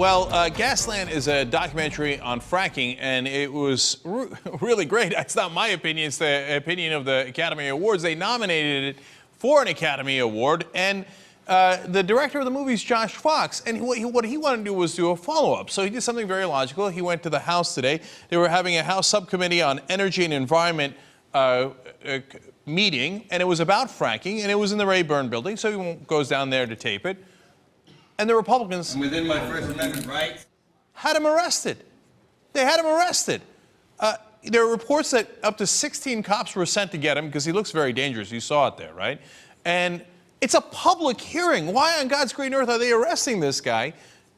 GasLand is a documentary on fracking, and it was really great. It's not my opinion, it's the opinion of the Academy Awards. They nominated it for an Academy Award, and the director of the movie is Josh Fox, and what he wanted to do was do a follow-up. So he did something very logical. He went to the House today. They were having a House subcommittee on energy and environment meeting, and it was about fracking, and it was in the Rayburn building, so he goes down there to tape it. And the Republicans, within my First Amendment rights, had him arrested. They had him arrested. There are reports that up to 16 cops were sent to get him because he looks very dangerous. You saw it there, right? And it's a public hearing. Why on God's green earth are they arresting this guy?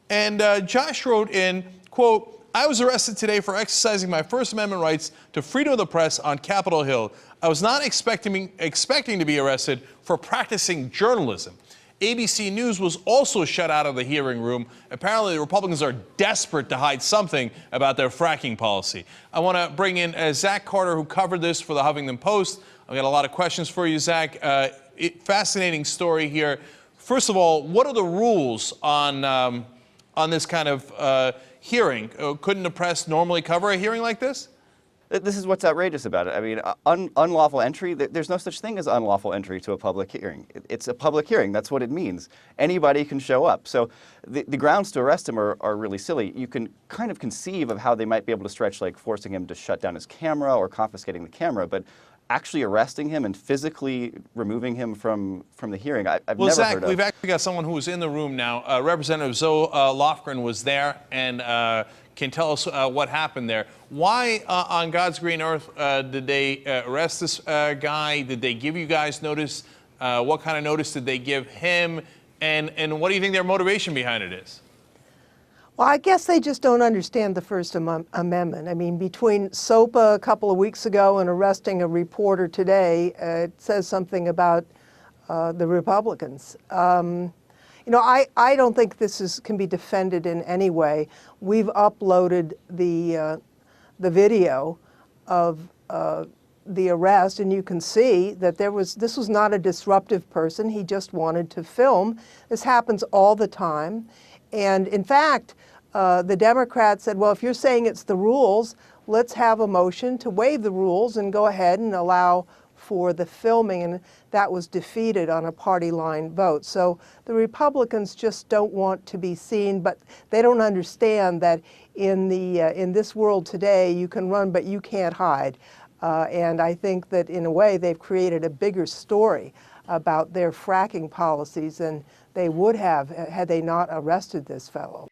And Josh wrote in, quote, "I was arrested today for exercising my First Amendment rights to freedom of the press on Capitol Hill. I was not expecting to be arrested for practicing journalism." ABC News was also shut out of the hearing room. Apparently, the Republicans are desperate to hide something about their fracking policy. I want to bring in Zach Carter, who covered this for the Huffington Post. I've got a lot of questions for you, Zach. Fascinating story here. First of all, what are the rules on this kind of hearing? Couldn't the press normally cover a hearing like this? This is what's outrageous about it. I mean, unlawful entry, there's no such thing as unlawful entry to a public hearing. It's a public hearing. That's what it means. Anybody can show up. So the grounds to arrest him are really silly. You can kind of conceive of how they might be able to stretch, like forcing him to shut down his camera or confiscating the camera, but actually arresting him and physically removing him from the hearing, I've never Zach, heard of. we've actually got someone who was in the room now. Representative Zoe Lofgren was there and can tell us what happened there. Why on God's green earth did they arrest this guy? Did they give you guys notice? What kind of notice did they give him? And what do you think their motivation behind it is? Well, I guess they just don't understand the First Amendment. I mean, between SOPA a couple of weeks ago and arresting a reporter today, it says something about the Republicans. You know, I don't think this can be defended in any way. We've uploaded the video of the arrest, and you can see that this was not a disruptive person. He just wanted to film. This happens all the time. And in fact, the Democrats said, well, if you're saying it's the rules, let's have a motion to waive the rules and go ahead and allow for the filming, and that was defeated on a party line vote. So the Republicans just don't want to be seen, but they don't understand that in this world today, you can run, but you can't hide. And I think that in a way, they've created a bigger story about their fracking policies than they would have had they not arrested this fellow.